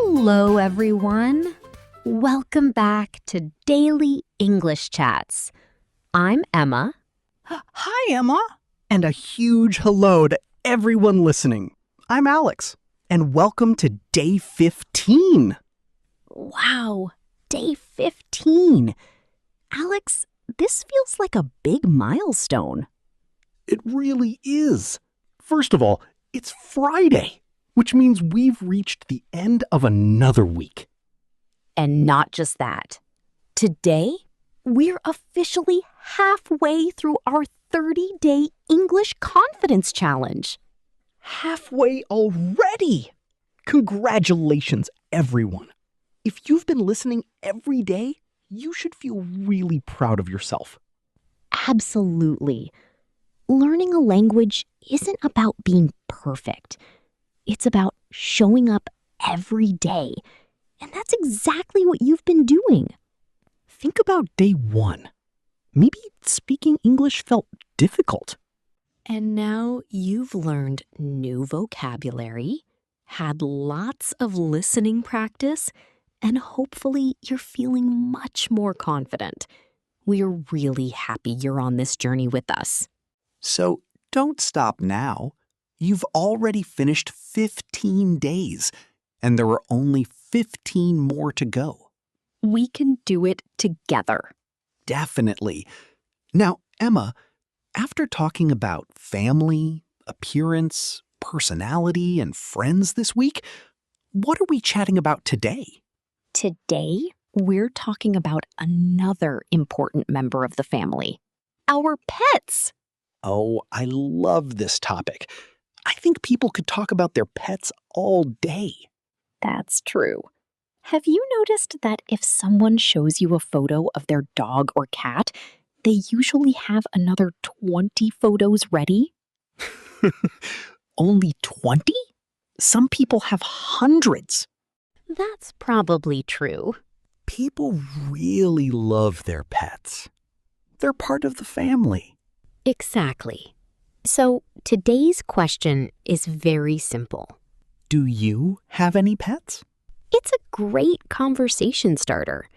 Hello, everyone. Welcome back to Daily English Chats. I'm Emma. Hi, Emma. And a huge hello to everyone listening. I'm Alex, and welcome to Day 15. Wow, Day 15. Alex, this feels like a big milestone. It really is. First of all, it's Friday, which means we've reached the end of another week. And not just that. Today, we're officially halfway through our 30-day English Confidence Challenge. Halfway already! Congratulations, everyone. If you've been listening every day, you should feel really proud of yourself. Absolutely. Learning a language isn't about being perfect. It's about showing up every day. And that's exactly what you've been doing. Think about day 1. Maybe speaking English felt difficult. And now you've learned new vocabulary, had lots of listening practice, and hopefully you're feeling much more confident. We're really happy you're on this journey with us. So don't stop now. You've already finished 15 days, and there are only 15 more to go. We can do it together. Definitely. Now, Emma, after talking about family, appearance, personality, and friends this week, what are we chatting about today? Today, we're talking about another important member of the family, our pets. Oh, I love this topic. I think people could talk about their pets all day. That's true. Have you noticed that if someone shows you a photo of their dog or cat, they usually have another 20 photos ready? Only 20? Some people have hundreds. That's probably true. People really love their pets. They're part of the family. Exactly. So today's question is very simple. Do you have any pets? It's a great conversation starter.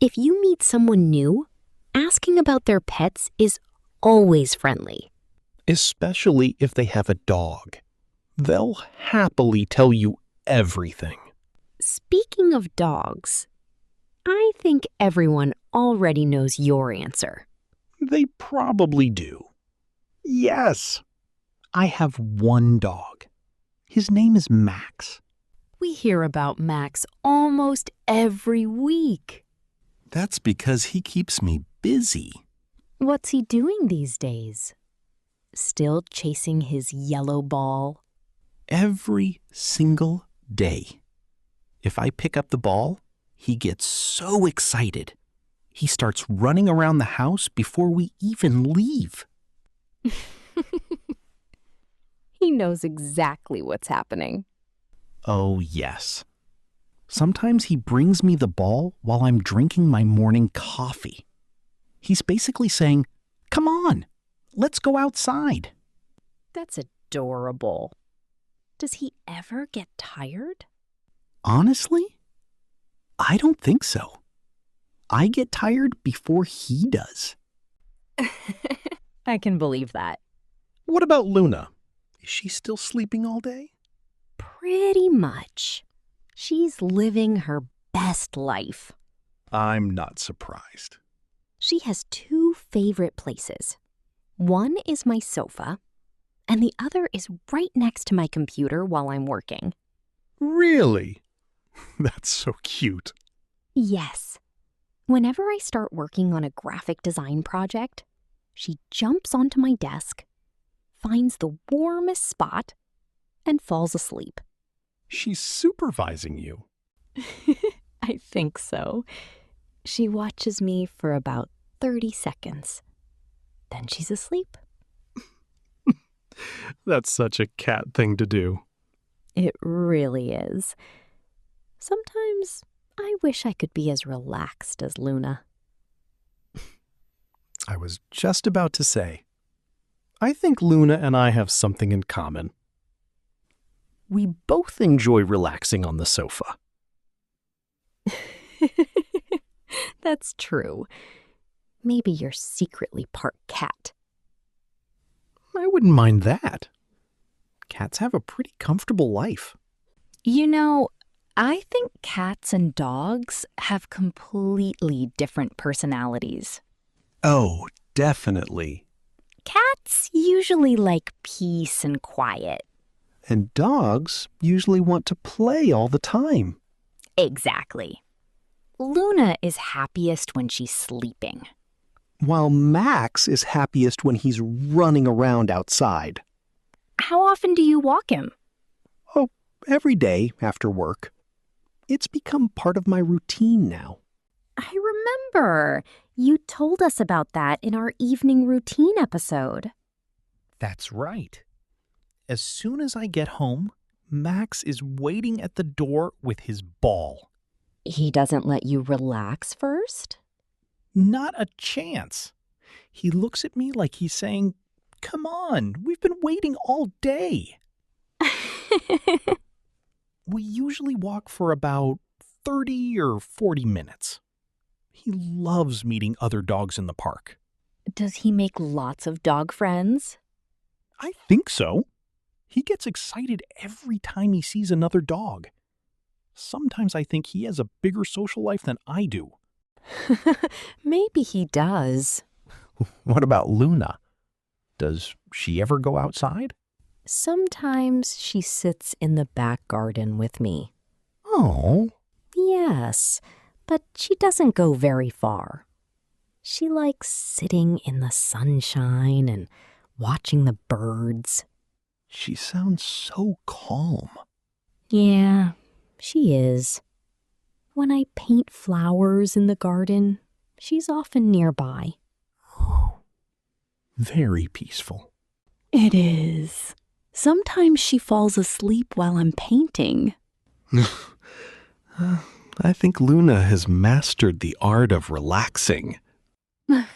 If you meet someone new, asking about their pets is always friendly. Especially if they have a dog. They'll happily tell you everything. Speaking of dogs, I think everyone already knows your answer. They probably do. Yes. I have one dog. His name is Max. We hear about Max almost every week. That's because he keeps me busy. What's he doing these days? Still chasing his yellow ball? Every single day. If I pick up the ball, he gets so excited. He starts running around the house before we even leave. He knows exactly what's happening. Oh, yes. Sometimes he brings me the ball while I'm drinking my morning coffee. He's basically saying, "Come on, let's go outside." That's adorable. Does he ever get tired? Honestly, I don't think so. I get tired before he does. I can believe that. What about Luna? Is she still sleeping all day? Pretty much. She's living her best life. I'm not surprised. She has 2 favorite places. One is my sofa, and the other is right next to my computer while I'm working. Really? That's so cute. Yes. Whenever I start working on a graphic design project, she jumps onto my desk, finds the warmest spot, and falls asleep. She's supervising you. I think so. She watches me for about 30 seconds. Then she's asleep. That's such a cat thing to do. It really is. Sometimes I wish I could be as relaxed as Luna. I was just about to say, I think Luna and I have something in common. We both enjoy relaxing on the sofa. That's true. Maybe you're secretly part cat. I wouldn't mind that. Cats have a pretty comfortable life. You know, I think cats and dogs have completely different personalities. Oh, definitely. Cats usually like peace and quiet. And dogs usually want to play all the time. Exactly. Luna is happiest when she's sleeping. While Max is happiest when he's running around outside. How often do you walk him? Oh, every day after work. It's become part of my routine now. I remember. You told us about that in our evening routine episode. That's right. As soon as I get home, Max is waiting at the door with his ball. He doesn't let you relax first? Not a chance. He looks at me like he's saying, "Come on, we've been waiting all day." We usually walk for about 30 or 40 minutes. He loves meeting other dogs in the park. Does he make lots of dog friends? I think so. He gets excited every time he sees another dog. Sometimes I think he has a bigger social life than I do. Maybe he does. What about Luna? Does she ever go outside? Sometimes she sits in the back garden with me. Oh, Yes, but she doesn't go very far. She likes sitting in the sunshine and watching the birds. she sounds so calm. Yeah, she is. When I paint flowers in the garden, she's often nearby. Very peaceful. It is. Sometimes she falls asleep while I'm painting. I think Luna has mastered the art of relaxing. I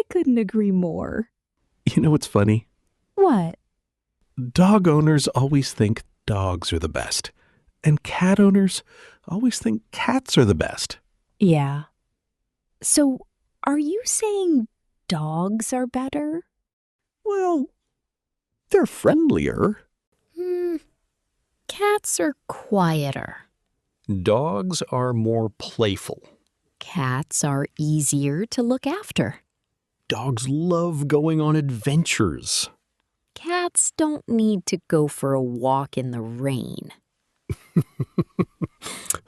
couldn't agree more. You know what's funny? What? Dog owners always think dogs are the best, and cat owners always think cats are the best. Yeah. So, are you saying dogs are better? Well, they're friendlier. Cats are quieter. Dogs are more playful. Cats are easier to look after. Dogs love going on adventures. Cats don't need to go for a walk in the rain.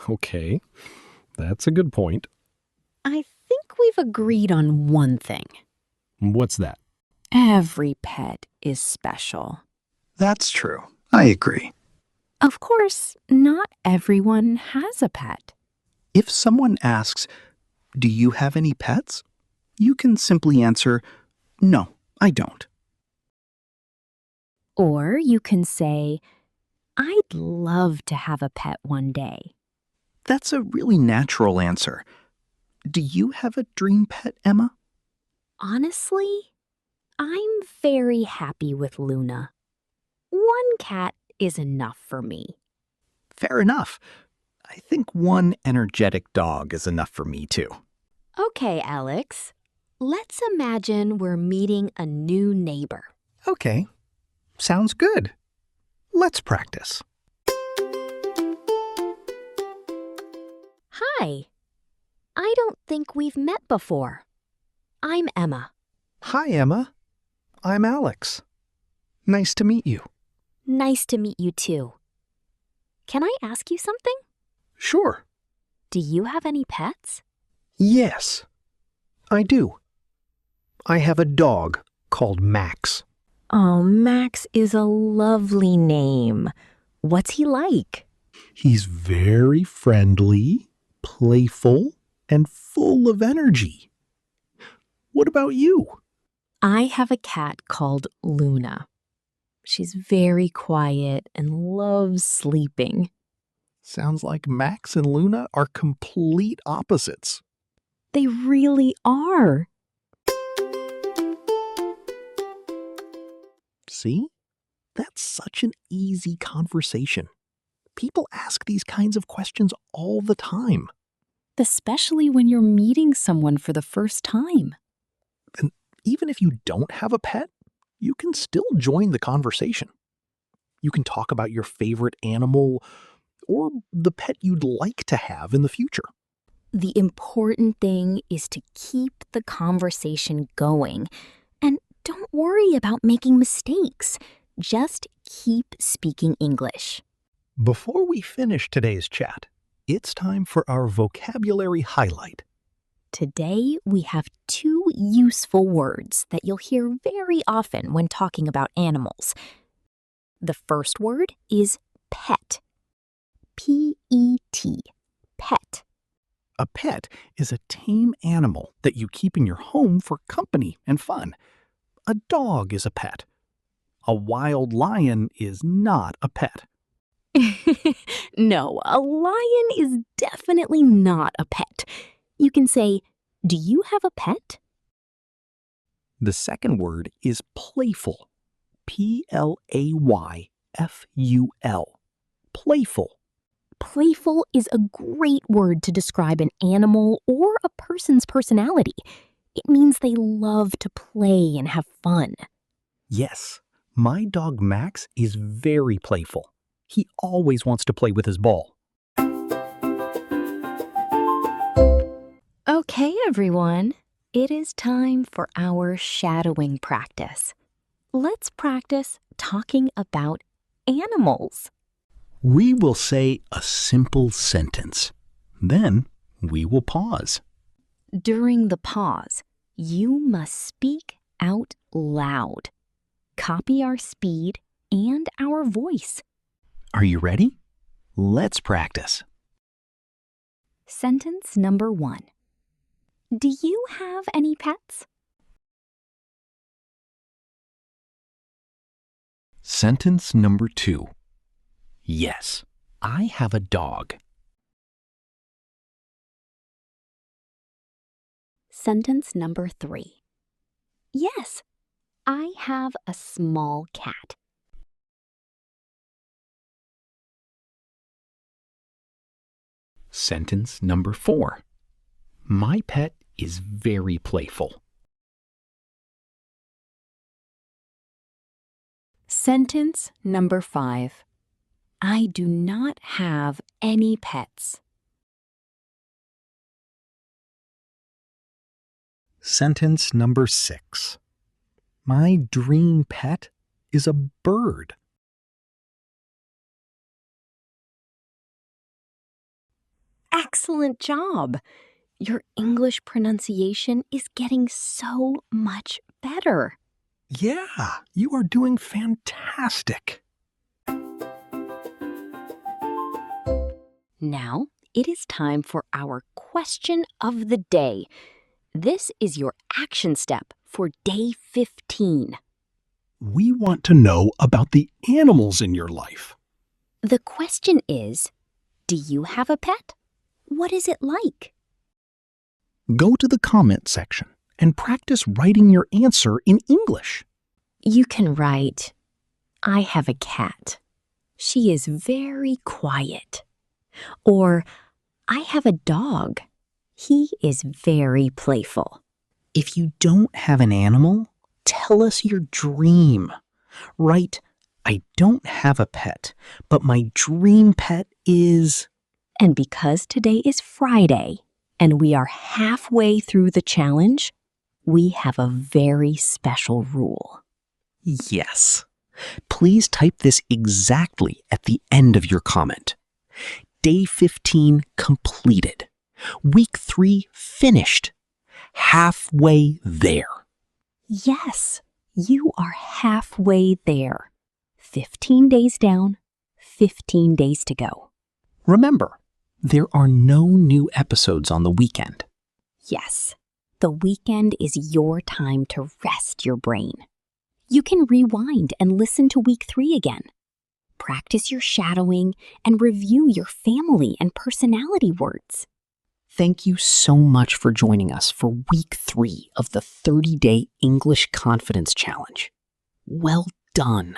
Okay, that's a good point. I think we've agreed on one thing. What's that? Every pet is special. That's true. I agree. Of course, not everyone has a pet. If someone asks, "Do you have any pets?" you can simply answer, "No, I don't." Or you can say, I'd love to have a pet one day. That's a really natural answer. Do you have a dream pet, Emma? Honestly, I'm very happy with Luna. One cat is enough for me. Fair enough. I think one energetic dog is enough for me, too. Okay, Alex. Let's imagine we're meeting a new neighbor. Okay, sounds good. Let's practice. Hi. I don't think we've met before. I'm Emma. Hi, Emma. I'm Alex. Nice to meet you. Nice to meet you too. Can I ask you something? Sure. Do you have any pets? Yes, I do. I have a dog called Max. Oh, Max is a lovely name. What's he like? He's very friendly, playful, and full of energy. What about you? I have a cat called Luna. She's very quiet and loves sleeping. Sounds like Max and Luna are complete opposites. They really are. See? That's such an easy conversation. People ask these kinds of questions all the time. Especially when you're meeting someone for the first time. And even if you don't have a pet, you can still join the conversation. You can talk about your favorite animal or the pet you'd like to have in the future. The important thing is to keep the conversation going. And don't worry about making mistakes. Just keep speaking English. Before we finish today's chat, it's time for our vocabulary highlight. Today, we have 2 useful words that you'll hear very often when talking about animals. The first word is pet. P-E-T, pet. A pet is a tame animal that you keep in your home for company and fun. A dog is a pet. A wild lion is not a pet. No, a lion is definitely not a pet. You can say, "Do you have a pet?" The second word is playful. P-L-A-Y-F-U-L. Playful. Playful is a great word to describe an animal or a person's personality. It means they love to play and have fun. Yes, my dog Max is very playful. He always wants to play with his ball. Okay, everyone. It is time for our shadowing practice. Let's practice talking about animals. We will say a simple sentence. Then we will pause. During the pause, you must speak out loud. Copy our speed and our voice. Are you ready? Let's practice. Sentence number 1. Do you have any pets? Sentence number 2. Yes, I have a dog. Sentence number 3. Yes, I have a small cat. Sentence number 4. My pet is very playful. Sentence number 5. I do not have any pets. Sentence number 6. My dream pet is a bird. Excellent job! Your English pronunciation is getting so much better. Yeah, you are doing fantastic. Now, it is time for our question of the day. This is your action step for day 15. We want to know about the animals in your life. The question is, do you have a pet? What is it like? Go to the comment section and practice writing your answer in English. You can write, I have a cat. She is very quiet. Or, I have a dog. He is very playful. If you don't have an animal, tell us your dream. Write, I don't have a pet, but my dream pet is... And because today is Friday and we are halfway through the challenge, we have a very special rule. Yes. Please type this exactly at the end of your comment. Day 15 completed. Week 3 finished. Halfway there. Yes, you are halfway there. 15 days down, 15 days to go. Remember, there are no new episodes on the weekend. Yes, the weekend is your time to rest your brain. You can rewind and listen to week 3 again. Practice your shadowing and review your family and personality words. Thank you so much for joining us for week 3 of the 30-day English Confidence Challenge. Well done.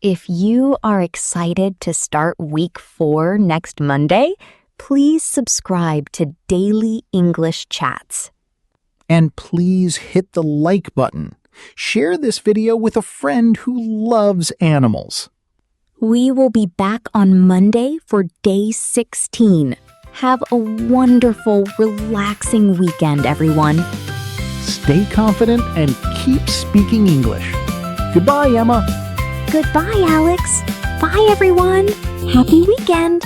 If you are excited to start week 4 next Monday, please subscribe to Daily English Chats. And please hit the like button. Share this video with a friend who loves animals. We will be back on Monday for day 16. Have a wonderful, relaxing weekend, everyone. Stay confident and keep speaking English. Goodbye, Emma. Goodbye, Alex. Bye, everyone. Happy weekend.